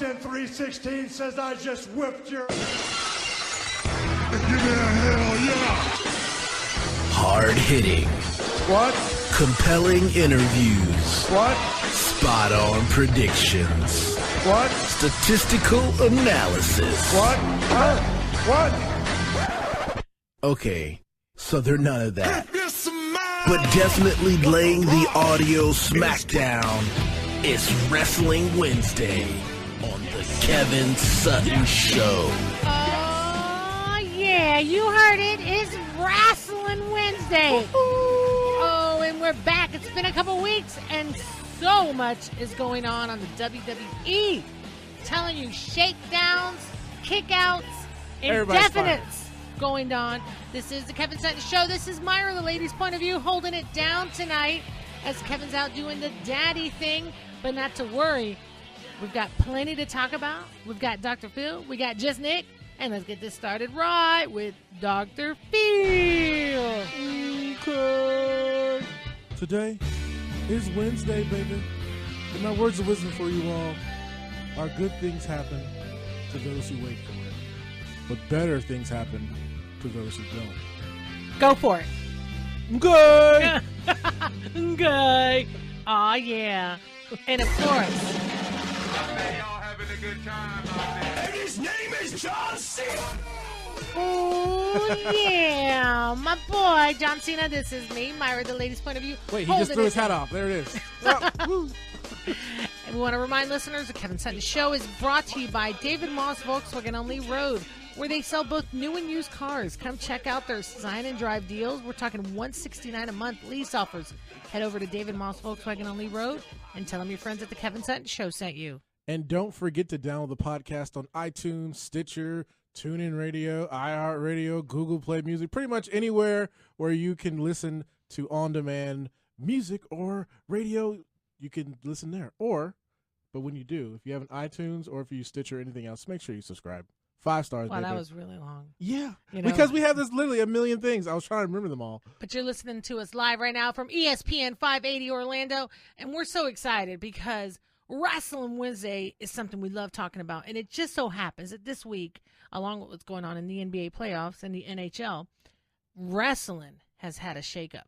Austin 316 says I just whipped your... Give me a hell yeah! Hard-hitting. What? Compelling interviews. What? Spot-on predictions. What? Statistical analysis. What? Huh? What? Okay, so they're none of that. But definitely laying the audio smackdown. It's Wrestling Wednesday on the Kevin Sutton Show. Oh, yeah, you heard it. It's Wrestling Wednesday. Oh, and we're back. It's been a couple weeks, and so much is going on the WWE. Telling you, shakedowns, kickouts, indefinites going on. This is the Kevin Sutton Show. This is Mayra, the lady's point of view, holding it down tonight as Kevin's out doing the daddy thing. But not to worry, we've got plenty to talk about. We've got Doctah Pheel, we got Just Nick, and let's get this started right with Doctah Pheel. Okay. Today is Wednesday, baby. And my words of wisdom for you all are good things happen to those who wait for it. But better things happen to those who don't. Go for it. Okay. Okay. Aw, yeah. And of course, Y'all having a good time out there. And his name is John Cena. oh, yeah. My boy, John Cena. This is me, Mayra, the lady's point of view. Wait, he just threw his hat off. There it is. And we want to remind listeners the Kevin Sutton Show is brought to you by David Moss Volkswagen on Lee Road, where they sell both new and used cars. Come check out their sign and drive deals. We're talking $169 a month lease offers. Head over to David Moss Volkswagen on Lee Road and tell them your friends at the Kevin Sutton Show sent you. And don't forget to download the podcast on iTunes, Stitcher, TuneIn Radio, iHeartRadio, Google Play Music, pretty much anywhere where you can listen to on-demand music or radio, you can listen there. But when you do, if you have an iTunes or if you use Stitcher or anything else, make sure you subscribe. 5 stars. Wow, baby. that was really long. Yeah, You know? because we have this literally a million things. I was trying to remember them all. But you're listening to us live right now from ESPN 580 Orlando, and we're so excited because Wrestling Wednesday is something we love talking about, and it just so happens that this week, along with what's going on in the NBA playoffs and the NHL, wrestling has had a shakeup,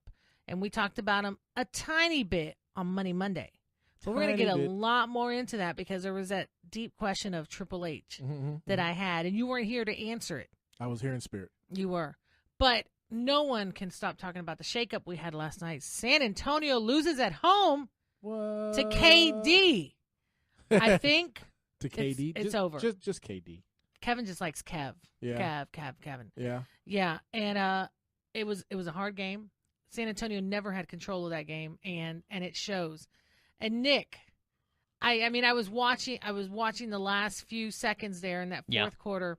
and we talked about them a tiny bit on Monday. But we're going to get a lot more into that because there was that deep question of Triple H that I had, and you weren't here to answer it. I was here in spirit. You were. But no one can stop talking about the shakeup we had last night. San Antonio loses at home to KD. I think to KD. It's over. Just KD. Kevin just likes Kev. Yeah. Kevin. Yeah. Yeah, and it was a hard game. San Antonio never had control of that game, and it shows. And Nick, I mean, I was watching the last few seconds there in that fourth quarter.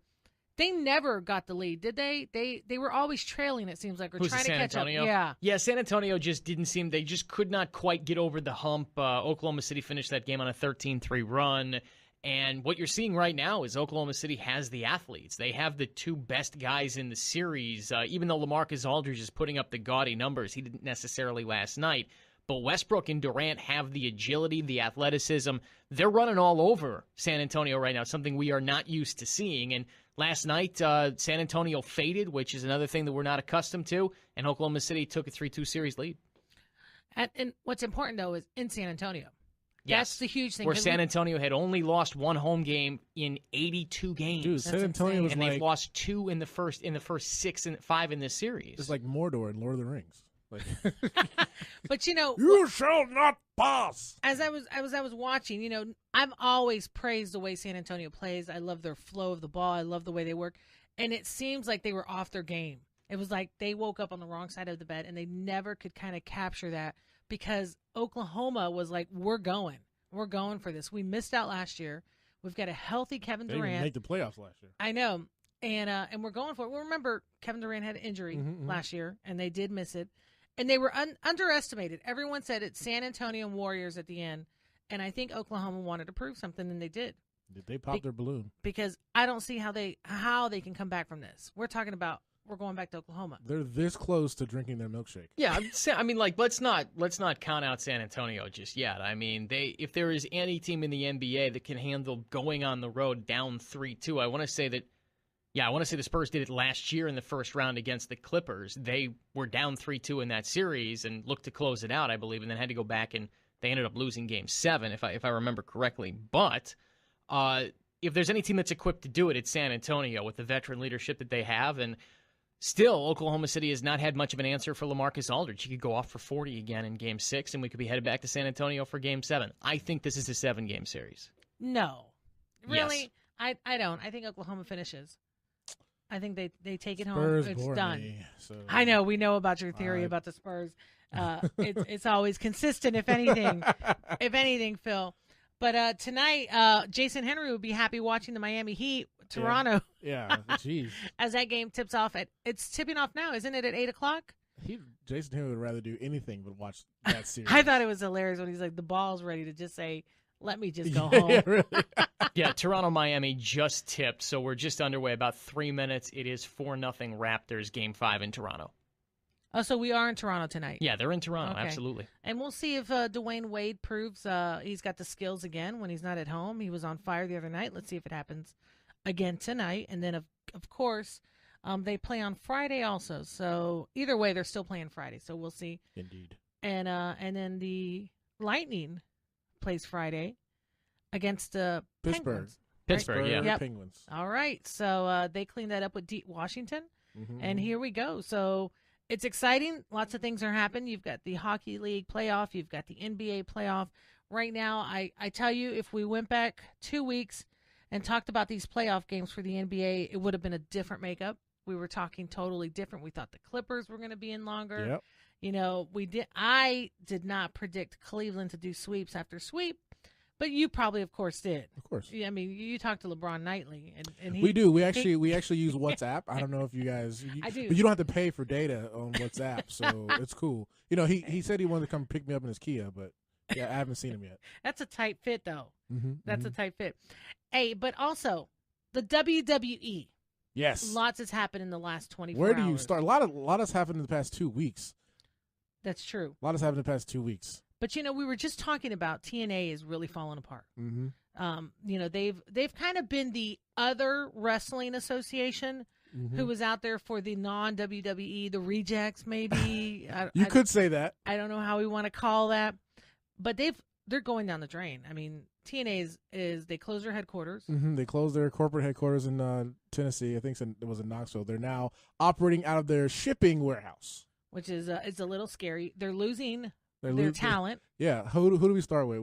They never got the lead, did they? They were always trailing, it seems like, or trying to catch Antonio? up. Yeah, San Antonio just didn't seem, they just could not quite get over the hump. Oklahoma City finished that game on a 13-3 run. And what you're seeing right now is Oklahoma City has the athletes. They have the two best guys in the series. Even though LaMarcus Aldridge is putting up the gaudy numbers, he didn't necessarily last night. But Westbrook and Durant have the agility, the athleticism. They're running all over San Antonio right now, something we are not used to seeing. And last night, San Antonio faded, which is another thing that we're not accustomed to, and Oklahoma City took a 3-2 series lead. And what's important, though, is in San Antonio. Yes. That's the huge thing. Where San Antonio had only lost one home game in 82 games. Dude, San Antonio was and like, they've lost two in the first 6 and 5 in this series. It's like Mordor in Lord of the Rings. But you shall not pass. As I was watching, I've always praised the way San Antonio plays. I love their flow of the ball. I love the way they work. And it seems like they were off their game. It was like they woke up on the wrong side of the bed, and they never could kind of capture that because Oklahoma was like, we're going for this. We missed out last year. We've got a healthy Kevin Durant. They didn't make the playoffs last year. I know. And we're going for it. Well, remember, Kevin Durant had an injury last year, and they did miss it. And they were underestimated. Everyone said it's San Antonio Warriors at the end. And I think Oklahoma wanted to prove something, and they did. Did they pop their balloon? Because I don't see how they can come back from this. We're talking about we're going back to Oklahoma. They're this close to drinking their milkshake. Yeah, I mean, like let's not count out San Antonio just yet. I mean, if there is any team in the NBA that can handle going on the road down 3-2, I want to say the Spurs did it last year in the first round against the Clippers. They were down 3-2 in that series and looked to close it out, I believe, and then had to go back and they ended up losing Game 7, if I remember correctly. But if there's any team that's equipped to do it, it's San Antonio with the veteran leadership that they have. And still, Oklahoma City has not had much of an answer for LaMarcus Aldridge. He could go off for 40 again in Game 6, and we could be headed back to San Antonio for Game 7. I think this is a 7-game series. No. Really? Yes. I don't. I think Oklahoma finishes. I think they take it Spurs home. It's bore done. me, so. I know. We know about your theory about the Spurs. It's always consistent, if anything. Phil. But tonight, Jason Henry would be happy watching the Miami Heat, Toronto. Yeah, jeez. As that game tips off it's tipping off now, isn't it, at 8:00? Jason Henry would rather do anything but watch that series. I thought it was hilarious when he's like, the ball's ready to just say, let me just go home. Yeah, really. Yeah, Toronto-Miami just tipped, so we're just underway about 3 minutes. It is 4-0 Raptors, Game 5 in Toronto. Oh, so we are in Toronto tonight. Yeah, they're in Toronto, Okay. Absolutely. And we'll see if Dwayne Wade proves he's got the skills again when he's not at home. He was on fire the other night. Let's see if it happens again tonight. And then, of course, they play on Friday also. So either way, they're still playing Friday. So we'll see. Indeed. And then the Lightning plays Friday against the Pittsburgh. Penguins. Pittsburgh, yeah. Yep. Penguins. All right. So they cleaned that up with Washington. Mm-hmm. And here we go. So it's exciting. Lots of things are happening. You've got the Hockey League playoff. You've got the NBA playoff. Right now, I tell you, if we went back 2 weeks and talked about these playoff games for the NBA, it would have been a different makeup. We were talking totally different. We thought the Clippers were going to be in longer. Yep. You know, I did not predict Cleveland to do sweeps after sweep. But you probably, of course, did. Of course. I mean, you talk to LeBron nightly, and he, We do. We actually use WhatsApp. I don't know if you guys. I do. But you don't have to pay for data on WhatsApp, so it's cool. You know, he said he wanted to come pick me up in his Kia, but yeah, I haven't seen him yet. That's a tight fit, though. Mm-hmm, That's a tight fit. Hey, but also the WWE. Yes. Lots has happened in the last 24 Where do hours. you start? A lot has happened in the past 2 weeks. That's true. A lot has happened in the past 2 weeks. But you know, we were just talking about TNA is really falling apart. Mm-hmm. You know, they've kind of been the other wrestling association who was out there for the non-WWE, the rejects, maybe. You could say that. I don't know how we want to call that, but they're going down the drain. I mean, TNA is they closed their headquarters. Mm-hmm. They closed their corporate headquarters in Tennessee. I think it was in Knoxville. They're now operating out of their shipping warehouse, Which is it's a little scary. They're losing They're their lo- talent. Yeah. Who do we start with?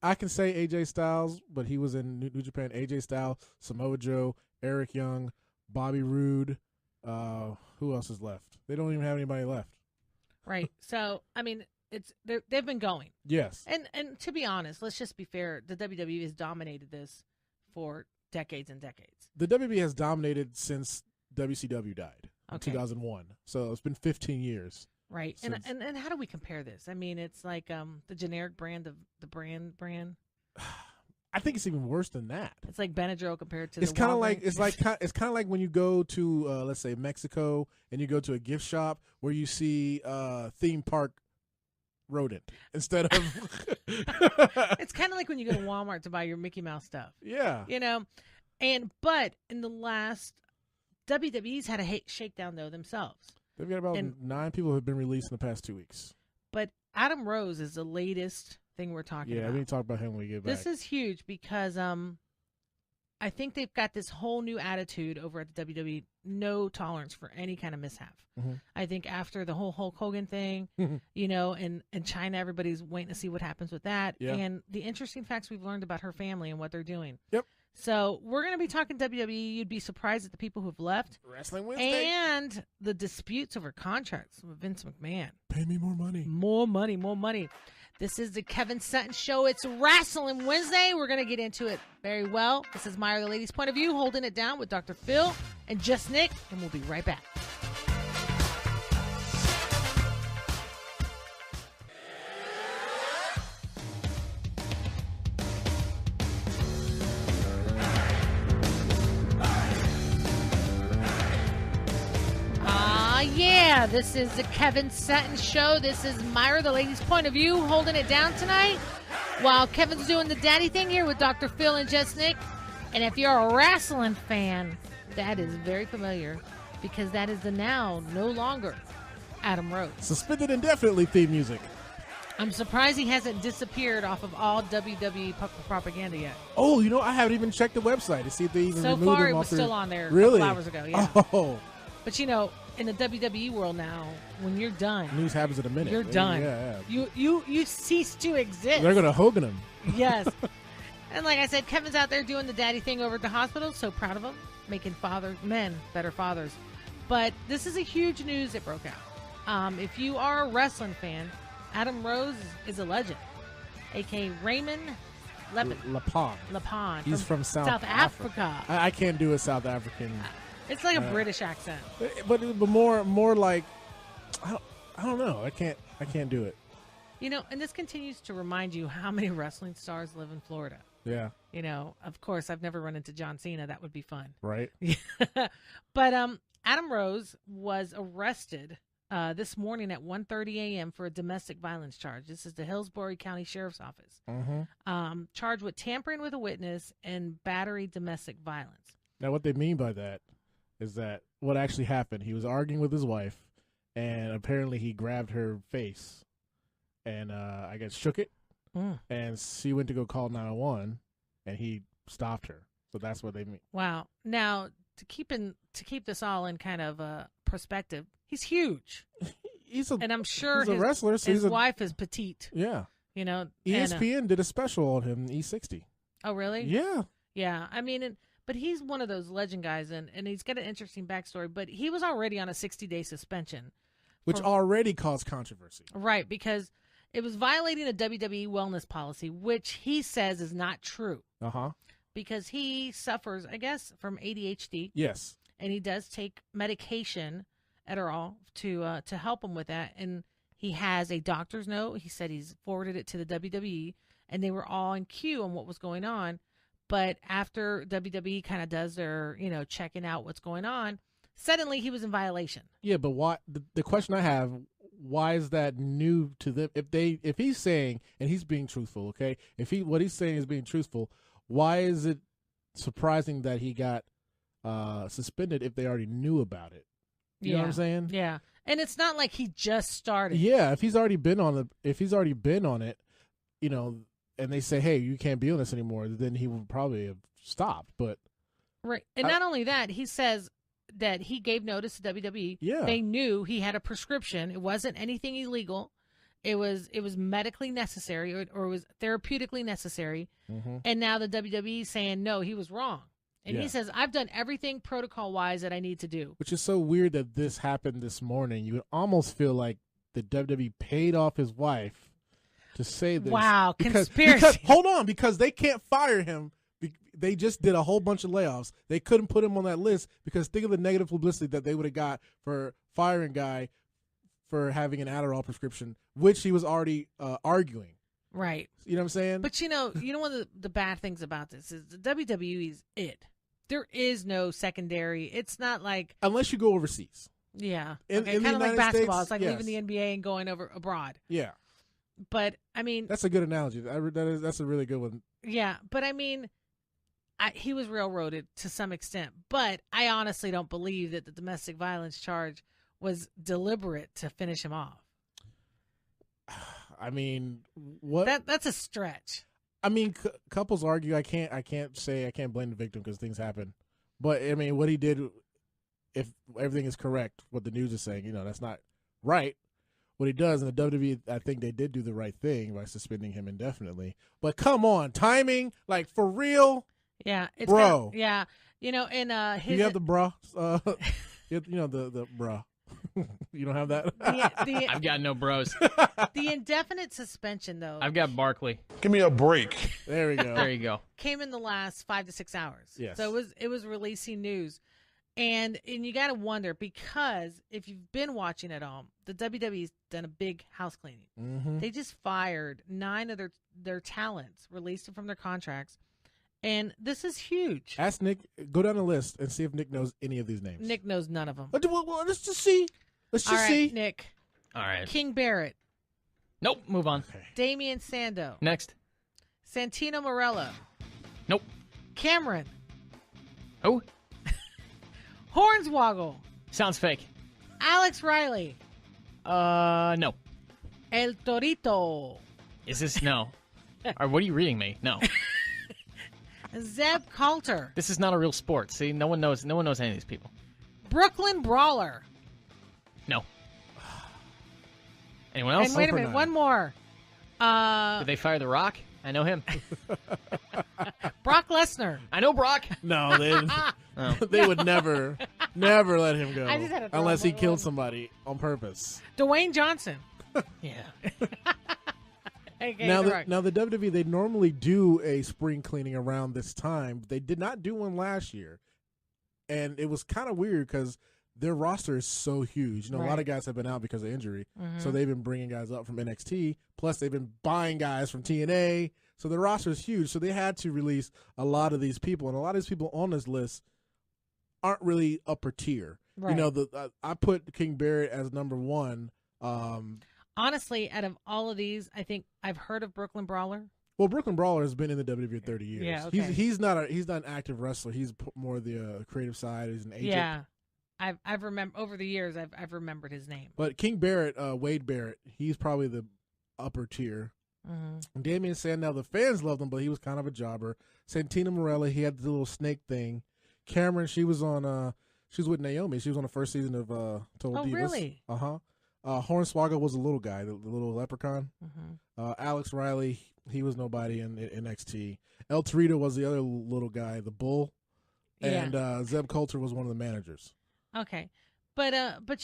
I can say AJ Styles, but he was in New Japan. AJ Styles, Samoa Joe, Eric Young, Bobby Roode. Who else is left? They don't even have anybody left. Right. So, I mean, they've been going. Yes. And to be honest, let's just be fair. The WWE has dominated this for decades and decades. The WWE has dominated since WCW died in Okay. 2001. So it's been 15 years. Right. Since- And how do we compare this? I mean, it's like the generic brand of the brand. I think it's even worse than that. It's like Benadryl compared to It's the kind of Walgreens. like it's kind of like when you go to let's say Mexico and you go to a gift shop where you see theme park rodent instead of It's kind of like when you go to Walmart to buy your Mickey Mouse stuff. yeah. You know, but in the last WWE's had a shakedown though themselves. They've got about And- 9 people who have been released in the past 2 weeks. But Adam Rose is the latest thing we're talking Yeah, about. we need to talk about him when we get back. This is huge because I think they've got this whole new attitude over at the WWE, no tolerance for any kind of mishap. Mhm. I think after the whole Hulk Hogan thing, you know, and China, everybody's waiting to see what happens with that. Yeah. And the interesting facts we've learned about her family and what they're doing. Yep. So we're going to be talking WWE. You'd be surprised at the people who've left. Wrestling Wednesday. And the disputes over contracts with Vince McMahon. Pay me more money. More money, more money. This is the Kevin Sutton Show. It's Wrestling Wednesday. We're going to get into it very well. This is Mayra, the Lady's Point of View, holding it down with Doctah Pheel and Just Nick, and we'll be right back. Yeah, this is the Kevin Sutton Show. This is Mayra, the ladies' point of view, holding it down tonight while Kevin's doing the daddy thing here with Doctah Pheel and Just Nick. And if you're a wrestling fan, that is very familiar because that is the now no longer Adam Rose. Suspended indefinitely theme music. I'm surprised he hasn't disappeared off of all WWE propaganda yet. Oh, I haven't even checked the website to see if they even So removed far, him it off was their- still on there Really? a couple hours ago. Yeah. Oh, But in the WWE world now, when you're done, news happens in a minute. you're done. Yeah. You cease to exist. They're gonna Hogan him. Yes. And like I said, Kevin's out there doing the daddy thing over at the hospital. So proud of him, making men better fathers. But this is a huge news that broke out. If you are a wrestling fan, Adam Rose is a legend, a.k.a. Raymond Lepon. He's from South Africa. I can't do a South African, It's like a British accent. but more like I don't know. I can't do it. And this continues to remind you how many wrestling stars live in Florida. Yeah. Of course, I've never run into John Cena. That would be fun. Right. But Adam Rose was arrested this morning at 1:30 a.m. for a domestic violence charge. This is the Hillsborough County Sheriff's Office. Mm-hmm. Charged with tampering with a witness and battery domestic violence. Now, what they mean by that is that what actually happened, he was arguing with his wife, and apparently he grabbed her face and I guess shook it, and she went to go call 911, and he stopped her. So that's what they mean. Wow. Now, to keep this all in kind of perspective, he's huge. And I'm sure he's a wrestler, so his wife is petite. Yeah. ESPN did a special on him, E60. Oh, really? Yeah. Yeah. I mean, but he's one of those legend guys, and he's got an interesting backstory. But he was already on a 60-day suspension. Which already caused controversy. Right, because it was violating a WWE wellness policy, which he says is not true. Uh-huh. Because he suffers, I guess, from ADHD. Yes. And he does take medication, Adderall, to help him with that. And he has a doctor's note. He said he's forwarded it to the WWE, and they were all in queue on what was going on. But after WWE kind of does their, checking out what's going on, suddenly he was in violation. Yeah, but why? The question I have, why is that new to them? If he's saying, and he's being truthful, okay? What he's saying is being truthful, why is it surprising that he got suspended if they already knew about it? You know what I'm saying? Yeah, and it's not like he just started. Yeah, if he's already been on it, and they say, hey, you can't be on this anymore, then he would probably have stopped. But right, and not only that, he says that he gave notice to WWE. Yeah, they knew he had a prescription. It wasn't anything illegal. It was medically necessary or it was therapeutically necessary. Mm-hmm. And now the WWE is saying no, he was wrong. And he says, I've done everything protocol-wise that I need to do. Which is so weird that this happened this morning. You would almost feel like the WWE paid off his wife to say this. Wow, conspiracy. conspiracy. Hold on, because they can't fire him. They just did a whole bunch of layoffs. They couldn't put him on that list because think of the negative publicity that they would have got for firing a guy for having an Adderall prescription, which he was already arguing. Right. You know what I'm saying? But one of the bad things about this is the WWE is it. There is no secondary. It's not like unless you go overseas. Yeah. In kind the of like United basketball. States, It's like yes. leaving the NBA and going over abroad. Yeah. But I mean, that's a good analogy. That's a really good one. Yeah, but I mean, he was railroaded to some extent. But I honestly don't believe that the domestic violence charge was deliberate to finish him off. I mean, what? That's a stretch. I mean, couples argue. I can't blame the victim because things happen. But I mean, what he did, if everything is correct, what the news is saying, that's not right. What he does in the WWE, I think they did do the right thing by suspending him indefinitely. But come on, timing, like for real. Yeah, it's bro. Yeah, and his. You have the bra. The bra. You don't have that? I've got no bros. The indefinite suspension, though. I've got Barkley. Give me a break. There we go. There you go. Came in the last 5 to 6 hours. Yes. So it was releasing news. And you got to wonder, because if you've been watching it all, the WWE's done a big house cleaning. Mm-hmm. They just fired 9 of their talents, released them from their contracts. And this is huge. Ask Nick, go down the list and see if Nick knows any of these names. Nick knows none of them. Well, let's just see. Let's just All right, see. Nick. All right. King Barrett. Nope. Move on. Damian Sando. Next. Santino Marella. Nope. Cameron. Oh, Hornswoggle. sounds fake. Alex Riley. No. El Torito. Is this no? Or what are you reading me? No. Zeb Coulter. This is not a real sport. See, no one knows. No one knows any of these people. Brooklyn Brawler. No. Anyone else? And wait a minute, one more. Did they fire The Rock? I know him. Brock Lesnar. I know Brock. No, they Oh. they would never let him go I just had to throw unless he one. killed somebody on purpose. Dwayne Johnson. Yeah. Okay, Now, The the, Rock. now the WWE, they normally do a spring cleaning around this time. They did not do one last year, and it was kind of weird because their roster is so huge. You know, a lot Right. of guys have been out because of injury, Mhm. so they've been bringing guys up from NXT. Plus, they've been buying guys from TNA. So the roster is huge. So they had to release a lot of these people, and a lot of these people on this list aren't really upper tier. Right. You know, I put King Barrett as number one. Honestly, out of all of these, I think I've heard of Brooklyn Brawler. Well, Brooklyn Brawler has been in the WWE 30 years. Yeah, okay. He's not an active wrestler. He's more the creative side. He's an agent. Yeah, I've remember over the years I've remembered his name. But King Barrett, Wade Barrett, he's probably the upper tier. Mm-hmm. Damian Sandow, the fans loved him, but he was kind of a jobber. Santino Marella, he had the little snake thing. Cameron, she was with Naomi. She was on the first season of Total Oh, Divas. really? Uh-huh. Hornswoggle was a little guy, the little leprechaun. Mm-hmm. Alex Riley, he was nobody in NXT. El Torito was the other little guy, the bull. Yeah. And Zeb Coulter was one of the managers. Okay. But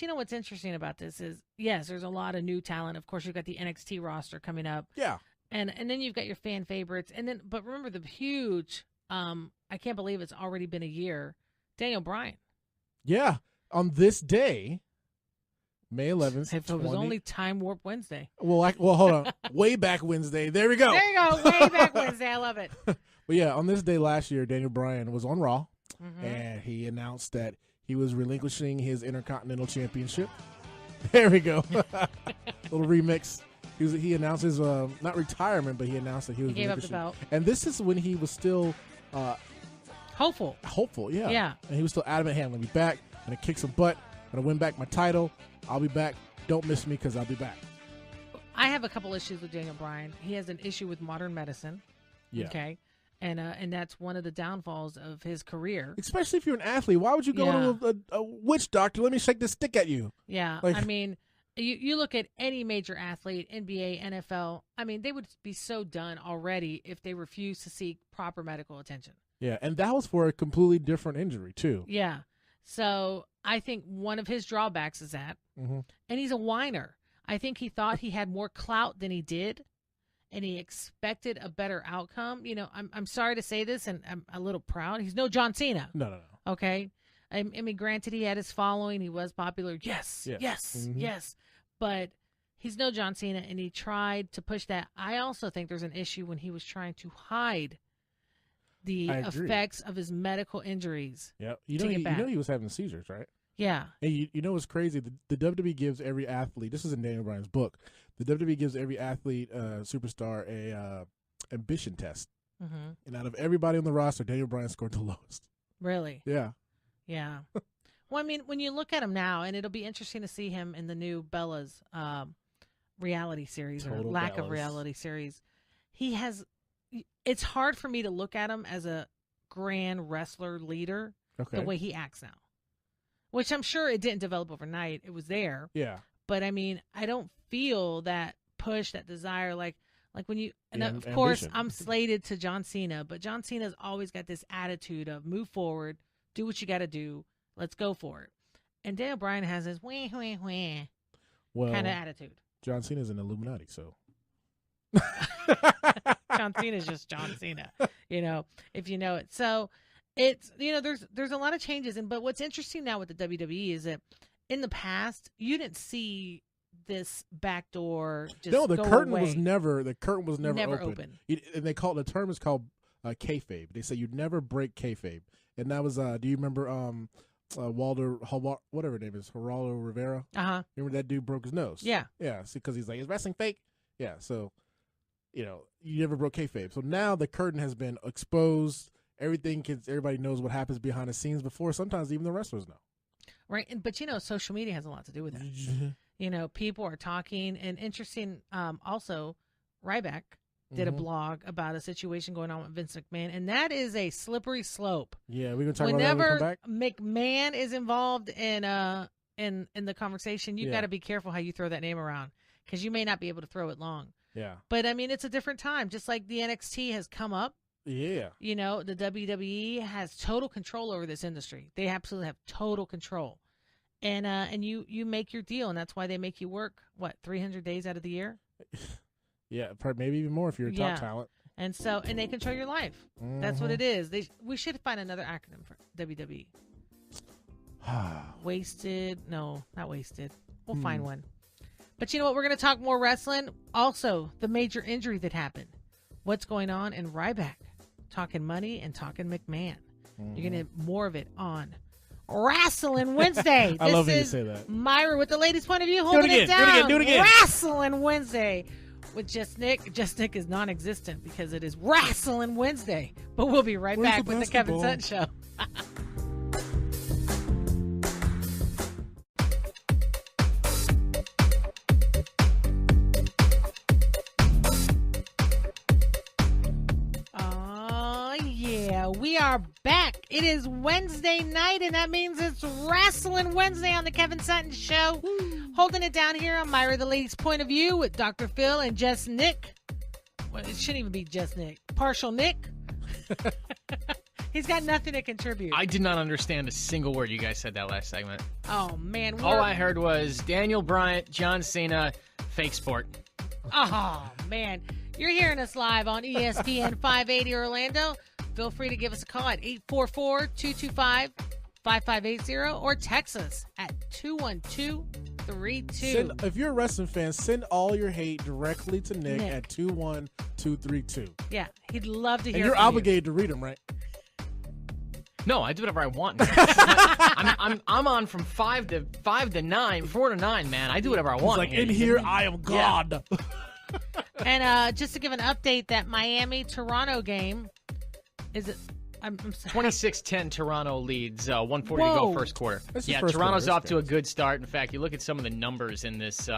you know what's interesting about this is, yes, there's a lot of new talent. Of course, you've got the NXT roster coming up. Yeah. And then you've got your fan favorites. But remember the huge, I can't believe it's already been a year, Daniel Bryan. Yeah. On this day, May 11th. If it was only Time Warp Wednesday. Well, hold on. Way back Wednesday. There we go. There you go. Way back Wednesday. I love it. But yeah, on this day last year, Daniel Bryan was on Raw, Mm-hmm. and he announced that he was relinquishing his Intercontinental Championship. There we go. Little remix. He announced his not retirement, but he announced that he was He gave up the relinquishing. belt. And this is when he was still Hopeful. hopeful. Yeah. And he was still adamant, hey, I'm gonna be back. I'm gonna kick some butt. I'm gonna win back my title. I'll be back. Don't miss me because I'll be back. I have a couple issues with Daniel Bryan. He has an issue with modern medicine. Yeah. Okay. And that's one of the downfalls of his career. Especially if you're an athlete. Why would you go to a witch doctor? Let me shake this stick at you. Yeah. Like- I mean, you look at any major athlete, NBA, NFL, I mean, they would be so done already if they refuse to seek proper medical attention. Yeah, and that was for a completely different injury, too. Yeah. So I think one of his drawbacks is that. Mm-hmm. And he's a whiner. I think he thought he had more clout than he did, and he expected a better outcome. You know, I'm sorry to say this, and I'm a little proud. He's no John Cena. No. Okay. I mean, granted, he had his following. He was popular. Yes. Mhm. But he's no John Cena, and he tried to push that. I also think there's an issue when he was trying to hide the I agree. effects of his medical injuries. Yeah, To get back. he was having seizures, right? Yeah. And you know what's crazy? The WWE gives every athlete. This is in Daniel Bryan's book. The WWE gives every athlete, superstar, a ambition test. Mm-hmm. And out of everybody on the roster, Daniel Bryan scored the lowest. Really? Yeah. Yeah. Well, I mean, when you look at him now, and it'll be interesting to see him in the new Bella's reality series or Total lack of Bellas. reality series. He has. It's hard for me to look at him as a grand wrestler leader Okay. the way he acts now, which I'm sure it didn't develop overnight. It was there, Yeah. but I mean, I don't feel that push, that desire, like when you. And Yeah, of course, ambition. I'm slated to John Cena, but John Cena's always got this attitude of move forward, do what you got to do, let's go for it. And Daniel Bryan has this wah wah wah Well, kind of attitude. John Cena's an Illuminati, so. John Cena's just John Cena, if you know it. So it's, there's a lot of changes. But what's interesting now with the WWE is that in the past, you didn't see this backdoor just No, the go curtain away. was never Never open. open. And they call it, the term is called kayfabe. They say you never break kayfabe. And that was, do you remember Walter, whatever his name is, Geraldo Rivera. Remember that dude broke his nose? Yeah. Yeah, because he's like, is wrestling fake? Yeah, so, you never broke kayfabe. So now the curtain has been exposed. Everybody knows what happens behind the scenes before. Sometimes even the wrestlers know. Right, but social media has a lot to do with that. People are talking, and interesting. Also, Ryback did a blog about a situation going on with Vince McMahon, and that is a slippery slope. Yeah, we're gonna talk about that when we come back. McMahon is involved in the conversation, you got to be careful how you throw that name around, because you may not be able to throw it long. Yeah, but I mean, it's a different time. Just like the NXT has come up. Yeah. The WWE has total control over this industry. They absolutely have total control. And you make your deal, and that's why they make you work, 300 days out of the year? Yeah, maybe even more if you're a top talent. And they control your life. That's what it is. We should find another acronym for WWE. Wasted. No, not wasted. We'll find one. But you know what? We're going to talk more wrestling. Also, the major injury that happened. What's going on in Ryback? Talking money and talking McMahon. You're going to have more of it on Wrestling Wednesday. I love when you This say is that. Mayra with the ladies' point of view, holding it down. Do it again. Wrestling Wednesday with Just Nick. Just Nick is non-existent because it is Wrestling Wednesday. But we'll be right back with the Kevin Sutton Show. We are back. It is Wednesday night, and that means it's Wrestling Wednesday on the Kevin Sutton Show. Holding it down here on Mayra, the ladies' point of view with Doctah Pheel and Just Nick. Well, it shouldn't even be Just Nick. Partial Nick. He's got nothing to contribute. I did not understand a single word you guys said that last segment. Oh, man. All I heard was Daniel Bryant, John Cena, fake sport. Oh, man. You're hearing us live on ESPN 580 Orlando. Feel free to give us a call at 844-225-5580 or text us at 21232. If you're a wrestling fan, send all your hate directly to Nick. At 21232. Yeah, he'd love to hear. And you're obligated to read them, right? No, I do whatever I want. I'm on from 5 to 9, 4 to 9, man. I do whatever I want. He's like, in here, I am God. Yeah. And just to give an update, that Miami-Toronto game, is it? I'm 26-10 Toronto leads, 140 to go first quarter. Toronto's off to a good start. In fact, you look at some of the numbers in this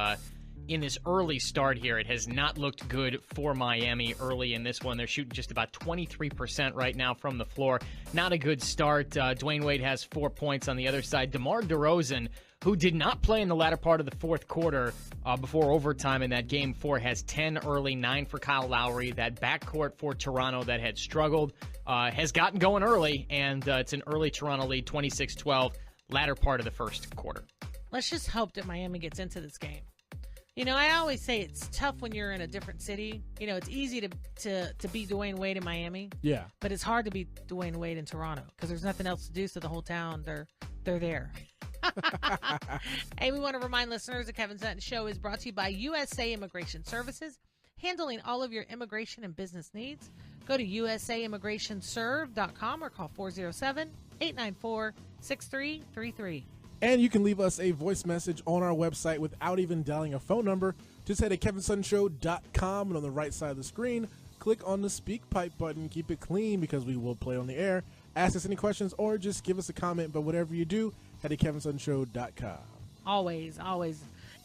early start here. It has not looked good for Miami early in this one. They're shooting just about 23% right now from the floor. Not a good start. Dwayne Wade has 4 points on the other side. DeMar DeRozan, who did not play in the latter part of the fourth quarter before overtime in that game 4, has 10 early, 9 for Kyle Lowry. That backcourt for Toronto that had struggled has gotten going early, and it's an early Toronto lead, 26-12, latter part of the first quarter. Let's just hope that Miami gets into this game. I always say it's tough when you're in a different city. It's easy to beat Dwayne Wade in Miami. Yeah. But it's hard to beat Dwayne Wade in Toronto because there's nothing else to do, so the whole town, they're there. Hey, we want to remind listeners the Kevin Sutton Show is brought to you by USA Immigration Services, handling all of your immigration and business needs. Go to usaimmigrationserve.com or call 407-894-6333. And you can leave us a voice message on our website without even dialing a phone number. Just head to kevinsuttonshow.com, and on the right side of the screen, click on the speak pipe button. Keep it clean because we will play on the air. Ask us any questions or just give us a comment. But whatever you do, head to kevinsuttonshow.com. Always.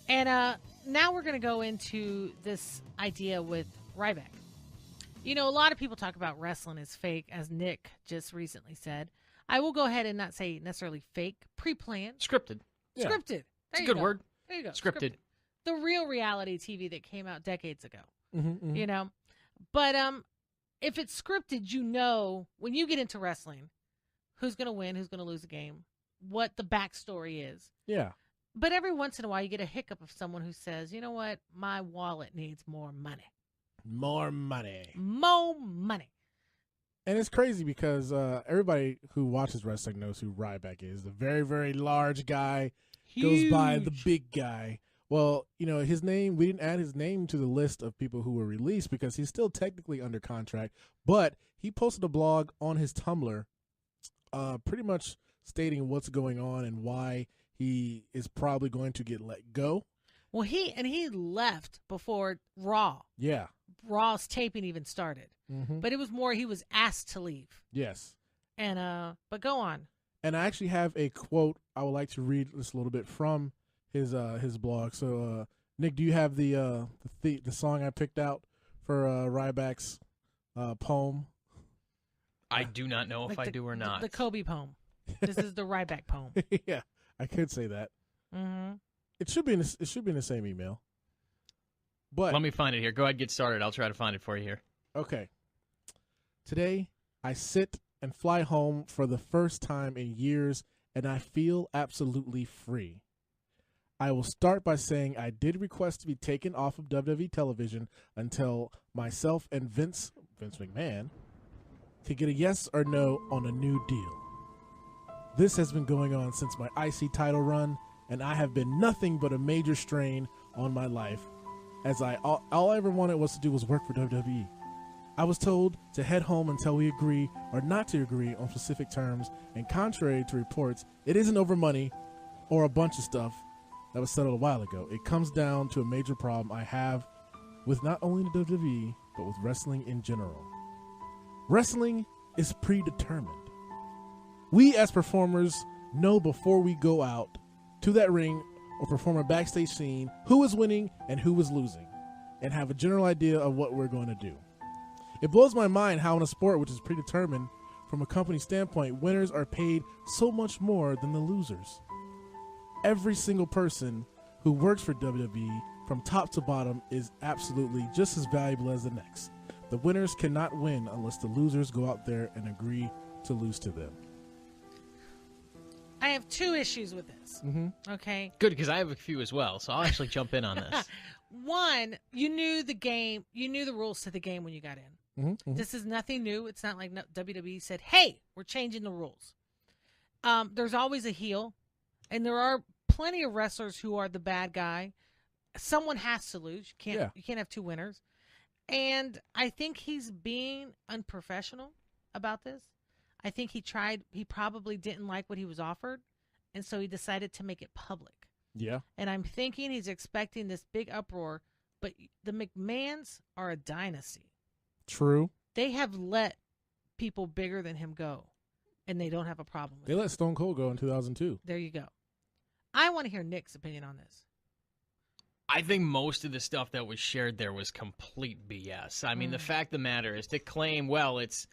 And now we're going to go into this idea with Ryback. A lot of people talk about wrestling as fake, as Nick just recently said. I will go ahead and not say necessarily fake, pre-planned. Scripted. Yeah. Scripted. It's a good word. There you go. Scripted. The real reality TV that came out decades ago. Mm-hmm. But if it's scripted, when you get into wrestling, who's going to win, who's going to lose the game, what the backstory is. Yeah. But every once in a while, you get a hiccup of someone who says, you know what, my wallet needs more money. More money. And it's crazy because everybody who watches wrestling knows who Ryback is. The very, very large guy. Huge. Goes by the big guy. Well, his name, we didn't add his name to the list of people who were released because he's still technically under contract. But he posted a blog on his Tumblr pretty much stating what's going on and why he is probably going to get let go. Well, he left before Raw. Yeah. Raw's taping even started. Mm-hmm. But it was more he was asked to leave. Yes. And but go on. And I actually have a quote I would like to read just a little bit from his blog. So Nick, do you have the song I picked out for Ryback's poem? I do not know if I do or not. The Kobe poem. This is the Ryback poem. Yeah, I could say that. Mm-hmm. It should be in the same email. But let me find it here. Go ahead, get started. I'll try to find it for you here. Okay. Today, I sit and fly home for the first time in years, and I feel absolutely free. I will start by saying I did request to be taken off of WWE television until myself and Vince McMahon could get a yes or no on a new deal. This has been going on since my IC title run, and I have been nothing but a major strain on my life, as all I ever wanted was to do was work for WWE. I was told to head home until we agree or not to agree on specific terms, and contrary to reports, it isn't over money or a bunch of stuff that was settled a while ago. It comes down to a major problem I have with not only the WWE, but with wrestling in general. Wrestling is predetermined. We as performers know before we go out to that ring or perform a backstage scene who is winning and who is losing, and have a general idea of what we're going to do. It blows my mind how in a sport which is predetermined from a company standpoint, winners are paid so much more than the losers. Every single person who works for WWE from top to bottom is absolutely just as valuable as the next. The winners cannot win unless the losers go out there and agree to lose to them. I have two issues with this. Mm-hmm. Okay. Good, because I have a few as well, so I'll actually jump in on this. One, you knew the game. You knew the rules to the game when you got in. Mm-hmm. Mm-hmm. This is nothing new. It's not like WWE said, hey, we're changing the rules. There's always a heel, and there are plenty of wrestlers who are the bad guy. Someone has to lose. You can't have two winners. And I think he's being unprofessional about this. I think he probably didn't like what he was offered, and so he decided to make it public. Yeah. And I'm thinking he's expecting this big uproar, but the McMahons are a dynasty. True. They have let people bigger than him go, and they don't have a problem with it. They let Stone Cold go in 2002. There you go. I want to hear Nick's opinion on this. I think most of the stuff that was shared there was complete BS. I mean, the fact of the matter is to claim, well, it's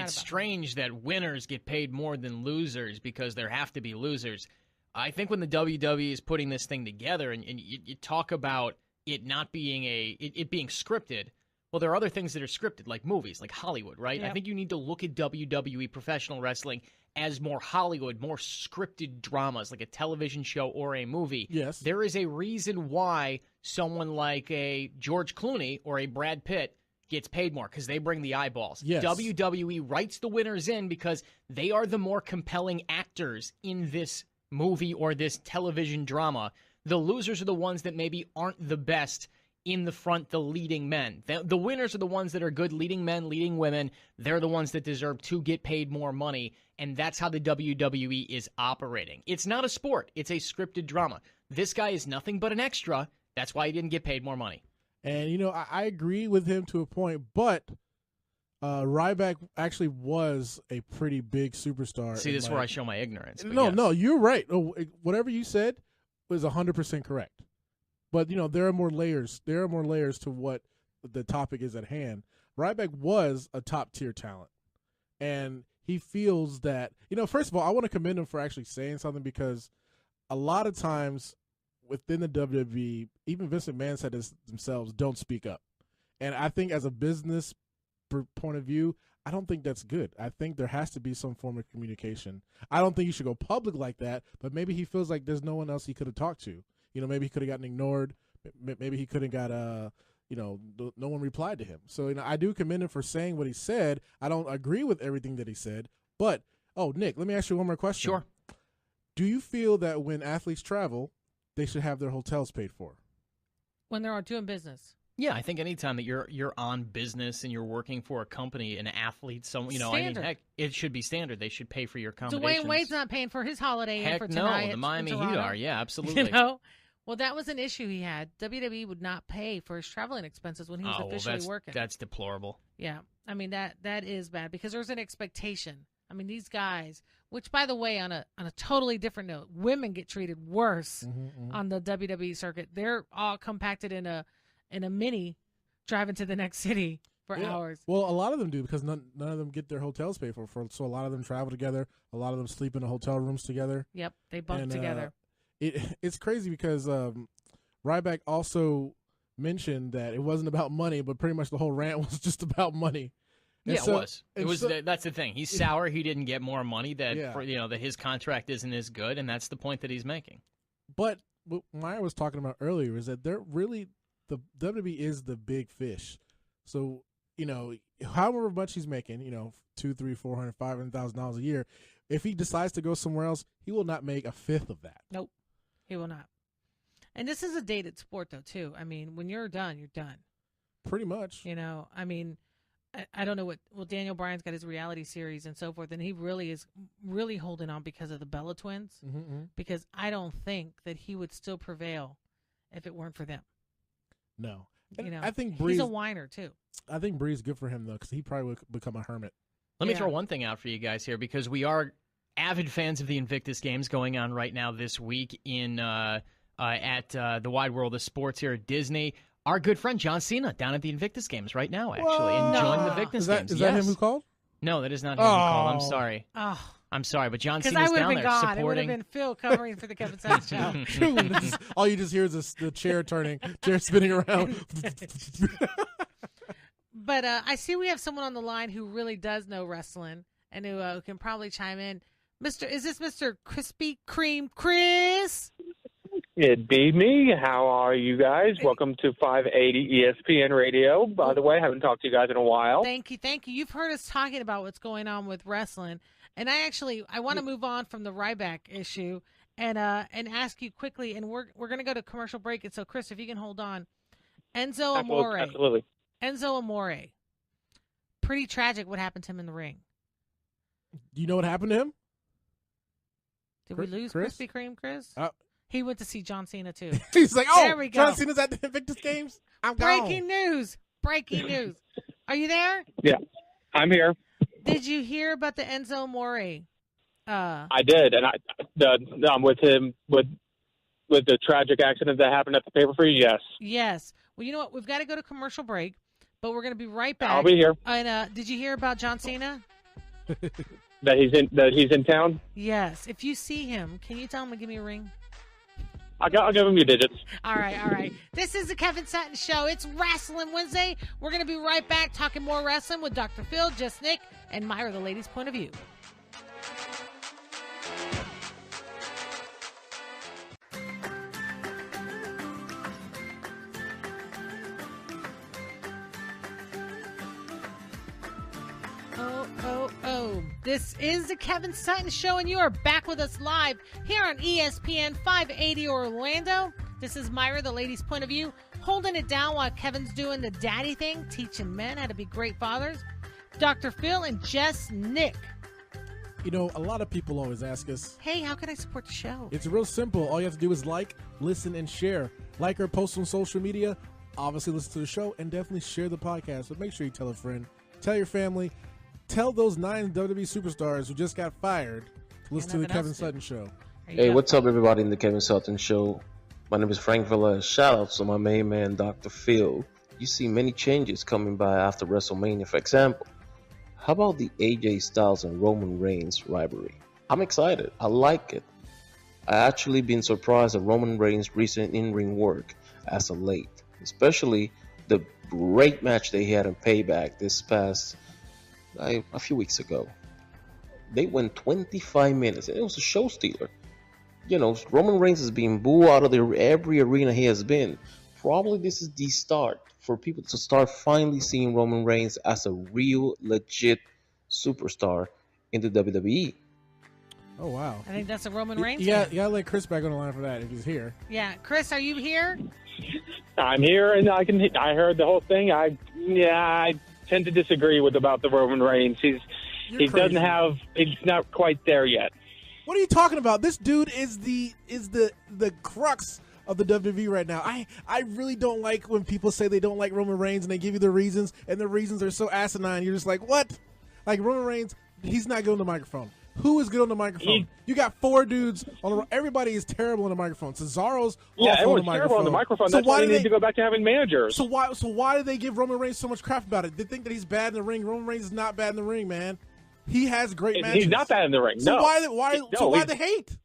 strange that winners get paid more than losers because there have to be losers. I think when the WWE is putting this thing together and you talk about it not being it being scripted, well, there are other things that are scripted, like movies, like Hollywood, right? Yep. I think you need to look at WWE professional wrestling as more Hollywood, more scripted dramas, like a television show or a movie. Yes. There is a reason why someone like a George Clooney or a Brad Pitt gets paid more, because they bring the eyeballs. Yes. WWE writes the winners in because they are the more compelling actors in this movie or this television drama. The losers are the ones that maybe aren't the best in the front, the leading men. The winners are the ones that are good leading men, leading women. They're the ones that deserve to get paid more money, and that's how the WWE is operating. It's not a sport. It's a scripted drama. This guy is nothing but an extra. That's why he didn't get paid more money. And, you know, I agree with him to a point, but Ryback actually was a pretty big superstar. See, this is where I show my ignorance. No, you're right. Whatever you said was 100% correct. But, you know, there are more layers. There are more layers to what the topic is at hand. Ryback was a top-tier talent. And he feels that, you know, first of all, I want to commend him for actually saying something, because a lot of times within the WWE, even Vince McMahon said this themselves, don't speak up. And I think as a business point of view, I don't think that's good. I think there has to be some form of communication. I don't think you should go public like that, but maybe he feels like there's no one else he could have talked to. You know, maybe he could have gotten ignored. Maybe he couldn't got, you know, no one replied to him. So, you know, I do commend him for saying what he said. I don't agree with everything that he said. But, Nick, let me ask you one more question. Sure. Do you feel that when athletes travel, they should have their hotels paid for? When they're doing business. Yeah, I think anytime that you're on business and you're working for a company, an athlete, I mean, Standard. heck, it should be standard. They should pay for your accommodations. Dwayne Wade's not paying for his holiday Inn Heck for no, tonight. the Miami in Heat Toronto. are. Yeah, absolutely. You know? Well, that was an issue he had. WWE would not pay for his traveling expenses when he was officially working. That's deplorable. Yeah, I mean that is bad because there's an expectation. I mean, these guys, which by the way, on a totally different note, women get treated worse on the WWE circuit. They're all compacted in a mini, driving to the next city for hours. Well, a lot of them do because none of them get their hotels paid for. So a lot of them travel together. A lot of them sleep in the hotel rooms together. Yep, they bunk together. It's crazy because Ryback also mentioned that it wasn't about money, but pretty much the whole rant was just about money. And it was. It was. That's the thing. He's sour. He didn't get more money. That that his contract isn't as good, and that's the point that he's making. But what Mayra was talking about earlier is that they're really the WWE is the big fish. So however much he's making, $200,000, $300,000, $400,000, $500,000 a year, if he decides to go somewhere else, he will not make a fifth of that. Nope, he will not. And this is a dated sport, though, too. I mean, when you're done, you're done. Pretty much. I mean, I don't know what. Well, Daniel Bryan's got his reality series and so forth, and he really is holding on because of the Bella twins. Because I don't think that he would still prevail if it weren't for them. No, I think Bree's, he's a whiner too. I think Bree's good for him though, because he probably would become a hermit. Let me throw one thing out for you guys here, because we are avid fans of the Invictus Games going on right now this week in at the Wide World of Sports here at Disney. Our good friend John Cena down at the Invictus Games right now, actually, enjoying the Invictus Games. Is that him who called? No, that is not him who called. I'm sorry. Oh. I'm sorry, but John Because Cena's I would have down been there gone. supporting. It would have been Phil covering for the Kevin Sutton Show. All you just hear is the chair turning, chair spinning around. But I see we have someone on the line who really does know wrestling and who can probably chime in. Is this Mr. Krispy Kreme Chris? It be me. How are you guys? Welcome to 580 ESPN Radio. By the way, I haven't talked to you guys in a while. Thank you. You've heard us talking about what's going on with wrestling, and I want to move on from the Ryback issue and ask you quickly. And we're going to go to commercial break. And so, Chris, if you can hold on, Enzo Amore. Absolutely. Enzo Amore. Pretty tragic what happened to him in the ring. Do you know what happened to him? Did we lose Chris? Krispy Kreme, Chris? He went to see John Cena, too. He's like, there we go. John Cena's at the Invictus Games? I'm gone. Breaking news. Are you there? Yeah, I'm here. Did you hear about the Enzo Amore? I did, and I'm with him with the tragic accident that happened at the pay-per-view, yes. Yes. Well, you know what? We've got to go to commercial break, but we're going to be right back. I'll be here. And did you hear about John Cena? That he's in town? Yes. If you see him, can you tell him to give me a ring? I'll give him your digits. All right. This is the Kevin Sutton Show. It's Wrestling Wednesday. We're going to be right back talking more wrestling with Doctah Pheel, Just Nick, and Mayra, the lady's point of view. This is the Kevin Sutton Show, and you are back with us live here on ESPN 580 Orlando. This is Mayra, the lady's point of view, holding it down while Kevin's doing the daddy thing, teaching men how to be great fathers. Doctah Pheel and Just Nick. You know, a lot of people always ask us, hey, how can I support the show? It's real simple. All you have to do is like, listen, and share. Like or post on social media. Obviously, listen to the show and definitely share the podcast. But make sure you tell a friend, tell your family. Tell those 9 WWE superstars who just got fired to listen to the Kevin Sutton Show. Hey, what's up, everybody in the Kevin Sutton Show? My name is Frank Villa. Shout out to my main man, Doctah Pheel. You see many changes coming by after WrestleMania. For example, how about the AJ Styles and Roman Reigns rivalry? I'm excited. I like it. I actually been surprised at Roman Reigns' recent in-ring work as of late, especially the great match they had in Payback this past a few weeks ago. They went 25 minutes, and it was a show stealer. You know, Roman Reigns is being booed out of every arena he has been. Probably this is the start for people to start finally seeing Roman Reigns as a real, legit superstar in the WWE. Oh, wow. I think that's a Roman Reigns. Yeah, let Chris back on the line for that if he's here. Yeah, Chris, are you here? I'm here, and I heard the whole thing. I tend to disagree about the Roman Reigns. He's not quite there yet. What are you talking about? This dude is the crux of the WWE right now. I really don't like when people say they don't like Roman Reigns and they give you the reasons, and the reasons are so asinine. You're just like, what? Like, Roman Reigns, he's not good on the microphone. Who is good on the microphone? You got 4 dudes on everybody is terrible on the microphone. Cesaro's awful on the microphone. Terrible on the microphone. That's why they need to go back to having managers. So why do they give Roman Reigns so much crap about it? They think that he's bad in the ring. Roman Reigns is not bad in the ring, man. He has great matches. He's not bad in the ring. So no. why the hate?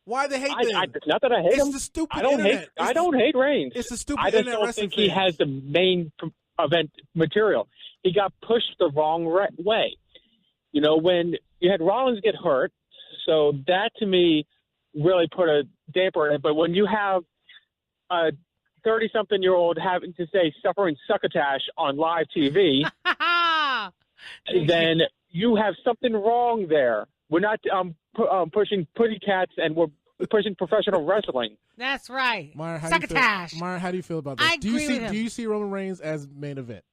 Why the hate? It's not that I hate him. It's the stupid internet. I don't hate Reigns. It's the stupid I just internet don't think he has the main event material. He got pushed the wrong way. You know, when you had Rollins get hurt, so that to me really put a damper in it. But when you have a 30-something-year-old having to say suffering succotash on live TV, then you have something wrong there. We're not pushing putty cats, and we're pushing professional wrestling. That's right. Mayra, succotash. Mayra, how do you feel about this? I agree with him. Do you see Roman Reigns as main event?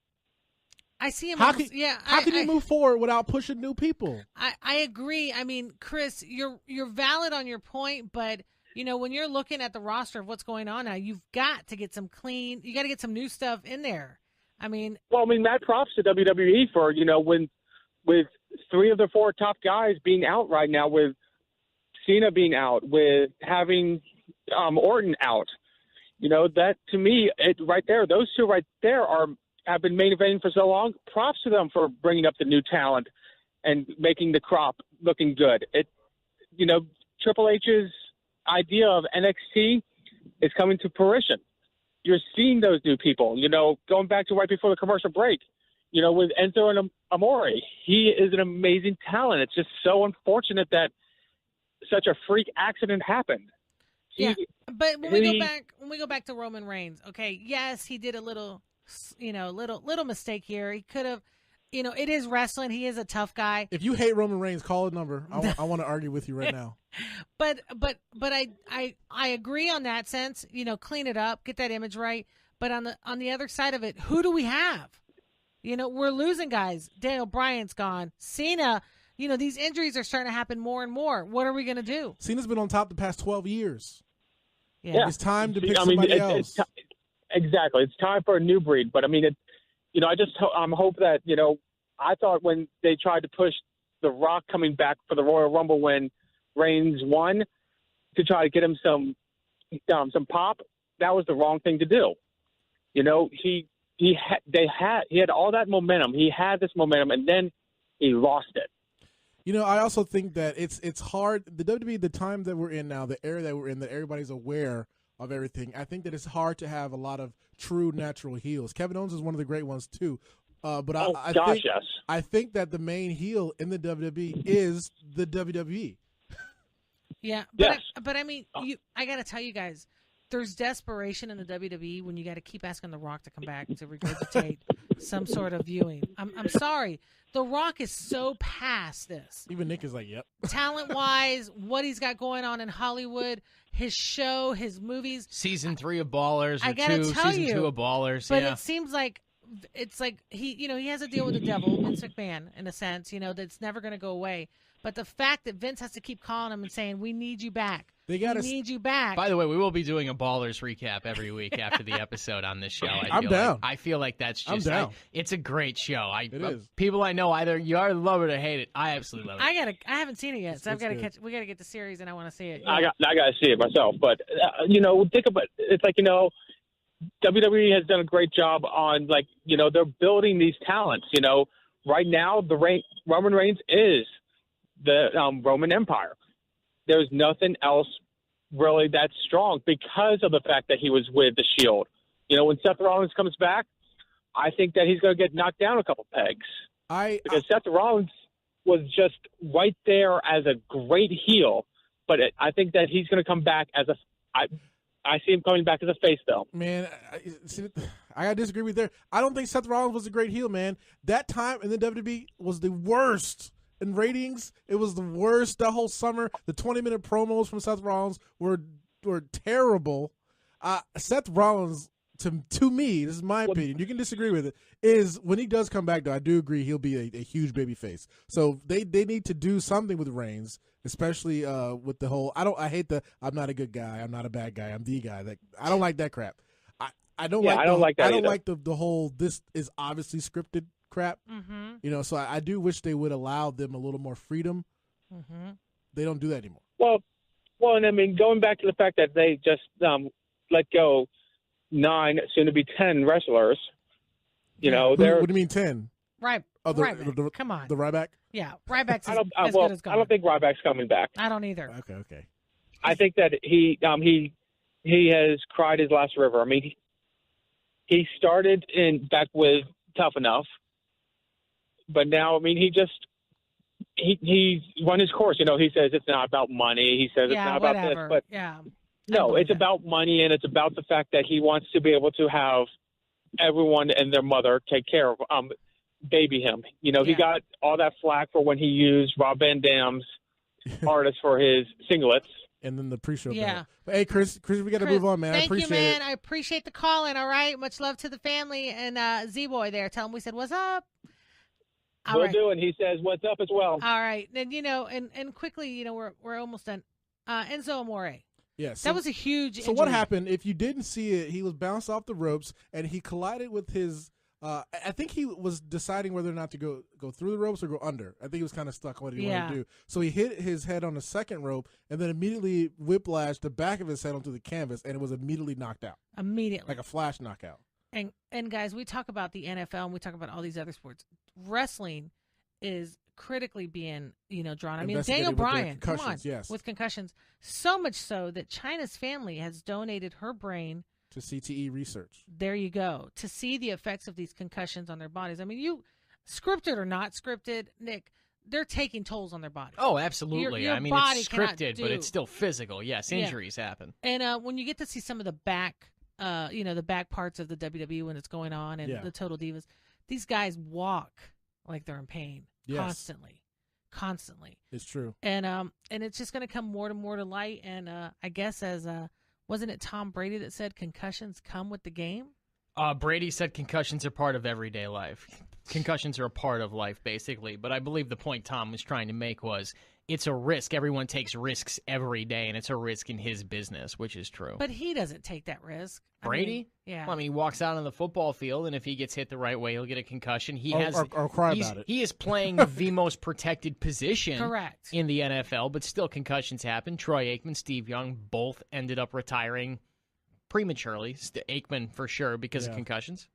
I see him. How can you move forward without pushing new people? I agree. I mean, Chris, you're valid on your point, but you know, when you're looking at the roster of what's going on now, you've got to get some you got to get some new stuff in there. I mean, mad props to WWE for, you know, with 3 of the 4 top guys being out right now, with Cena being out, with having Orton out. You know, that to me, those 2 right there have been main eventing for so long. Props to them for bringing up the new talent and making the crop looking good. Triple H's idea of NXT is coming to fruition. You're seeing those new people, you know, going back to right before the commercial break, you know, with Enzo and Amore. He is an amazing talent. It's just so unfortunate that such a freak accident happened. But when we go back to Roman Reigns, okay, yes, he did a little mistake here. He could have, you know, it is wrestling. He is a tough guy. If you hate Roman Reigns, call a number. I want to argue with you right now. But I agree on that sense. You know, clean it up, get that image right. But on the other side of it, who do we have? You know, we're losing guys. Daniel Bryan's gone. Cena. You know, these injuries are starting to happen more and more. What are we going to do? Cena's been on top the past 12 years. Yeah. It's time to pick somebody else. Exactly. It's time for a new breed. But, I mean, I just hope that, you know, I thought when they tried to push The Rock coming back for the Royal Rumble when Reigns won to try to get him some pop, that was the wrong thing to do. You know, he had all that momentum. He had this momentum, and then he lost it. You know, I also think that it's hard. The WWE, the time that we're in now, the era that we're in, that everybody's aware of everything. I think that it's hard to have a lot of true natural heels. Kevin Owens is one of the great ones too. But I think that the main heel in the WWE is the WWE. Yeah, but I mean, I got to tell you guys, there's desperation in the WWE when you got to keep asking The Rock to come back to regurgitate some sort of viewing. I'm sorry. The Rock is so past this. Even Nick is like, yep. Talent-wise, what he's got going on in Hollywood, his show, his movies. Season 3 of Ballers. I got to tell you. Season 2 of Ballers. But it seems like it's like he has a deal with the devil, Vince McMahon, in a sense, you know, that's never going to go away. But the fact that Vince has to keep calling him and saying, we need you back. We need you back. By the way, we will be doing a Ballers recap every week after the episode on this show. I'm down. I feel like that's just, I'm down. It's a great show. It is. People I know, either you either love it or hate it. I absolutely love it. I haven't seen it yet, so we got to get the series, and I want to see it. Yeah. I got to see it myself. But, you know, think about it. It's like, you know, WWE has done a great job on, like, you know, they're building these talents. You know, right now, Roman Reigns is the Roman Empire. There's nothing else really that strong because of the fact that he was with the Shield. You know, when Seth Rollins comes back, I think that he's going to get knocked down a couple pegs. Because Seth Rollins was just right there as a great heel, but I think that he's going to come back as I see him coming back as a face, though. Man, I got to disagree with you there. I don't think Seth Rollins was a great heel, man. That time in the WWE was the worst. In ratings, it was the worst that whole summer. The 20-minute promos from Seth Rollins were terrible. Seth Rollins, to me, this is my opinion. You can disagree with it. Is when he does come back, though, I do agree he'll be a huge baby face. So they need to do something with Reigns, especially with the whole. I hate the I'm not a good guy. I'm not a bad guy. I'm the guy. I don't like that crap. I don't like the whole this is obviously scripted crap. Mm-hmm. You know, so I do wish they would allow them a little more freedom. Mm-hmm. They don't do that anymore. Well, and I mean, going back to the fact that they just let go 9, soon to be 10 wrestlers. You know, what do you mean 10? Right. Oh, Ryback. Come on. The Ryback? Yeah, Ryback's as good as gone. I don't think Ryback's coming back. I don't either. Okay. I think that he has cried his last river. I mean, he started back with Tough Enough, but now, I mean, he's run his course. You know, he says it's not about money. He says it's not about this, but no, it's about money, and it's about the fact that he wants to be able to have everyone and their mother take care of baby him. You know, he got all that flack for when he used Rob Van Dam's artist for his singlets. And then the pre-show. Yeah. But hey, Chris, we got to move on, man. Thank I appreciate you, man. it. I appreciate the call in, all right? Much love to the family. And Z-Boy there, tell him we said, what's up? We'll do, and he says, what's up as well. All right. And, you know, and quickly, you know, we're almost done. Enzo Amore. Yes. That was a huge So injury. what happened, if you didn't see it, he was bounced off the ropes, and he collided with his I think he was deciding whether or not to go through the ropes or go under. I think he was kind of stuck on what he wanted to do. So he hit his head on the second rope and then immediately whiplashed the back of his head onto the canvas, and it was immediately knocked out. Immediately. Like a flash knockout. And guys, we talk about the NFL and we talk about all these other sports. Wrestling is critically being, you know, drawn. I mean, Daniel Bryan, come on, with concussions. So much so that Chyna's family has donated her brain to CTE research. There you go. To see the effects of these concussions on their bodies. I mean, you, scripted or not scripted, Nick, they're taking tolls on their body. Oh, absolutely. Your I mean, body it's scripted, but it's still physical. Yes, injuries happen. And when you get to see some of the back, you know, the back parts of the WWE when it's going on and the Total Divas, these guys walk like they're in pain constantly. It's true. And it's just going to come more to light. And I guess as wasn't it Tom Brady that said concussions come with the game? Brady said concussions are part of everyday life. Concussions are a part of life, basically. But I believe the point Tom was trying to make was it's a risk. Everyone takes risks every day, and it's a risk in his business, which is true. But he doesn't take that risk. Brady? Yeah. Well, I mean, he walks out on the football field, and if he gets hit the right way, he'll get a concussion. Or cry about it. He is playing the most protected position in the NFL, but still concussions happen. Troy Aikman, Steve Young, both ended up retiring prematurely. Aikman for sure because of concussions.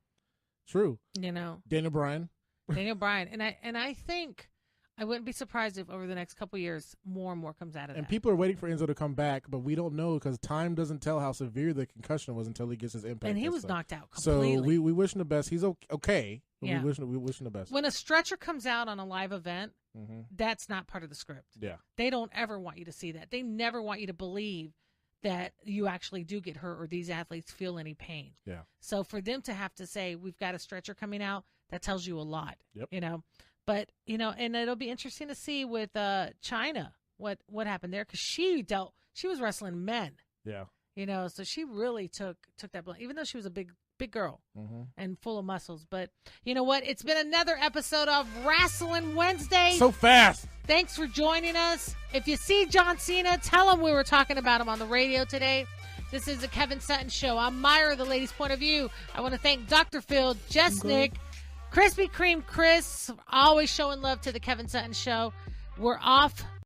True. You know. Daniel Bryan. And I think I wouldn't be surprised if over the next couple of years more and more comes out of that. And people are waiting for Enzo to come back, but we don't know because time doesn't tell how severe the concussion was until he gets his impact. And he was knocked out completely. So we wish him the best. He's okay. But yeah. we wish him the best. When a stretcher comes out on a live event, that's not part of the script. Yeah. They don't ever want you to see that. They never want you to believe that you actually do get hurt or these athletes feel any pain. Yeah. So for them to have to say, we've got a stretcher coming out, that tells you a lot. Yep. You know. But, you know, and it'll be interesting to see with Chyna what happened there because she was wrestling men. Yeah. You know, so she really took that blow, even though she was a big girl and full of muscles. But you know what? It's been another episode of Wrestling Wednesday. So fast. Thanks for joining us. If you see John Cena, tell him we were talking about him on the radio today. This is the Kevin Sutton Show. I'm Mayra, the ladies' point of view. I want to thank Doctah Pheel, Jess Nick, Krispy Kreme Chris, always showing love to the Kevin Sutton Show. We're off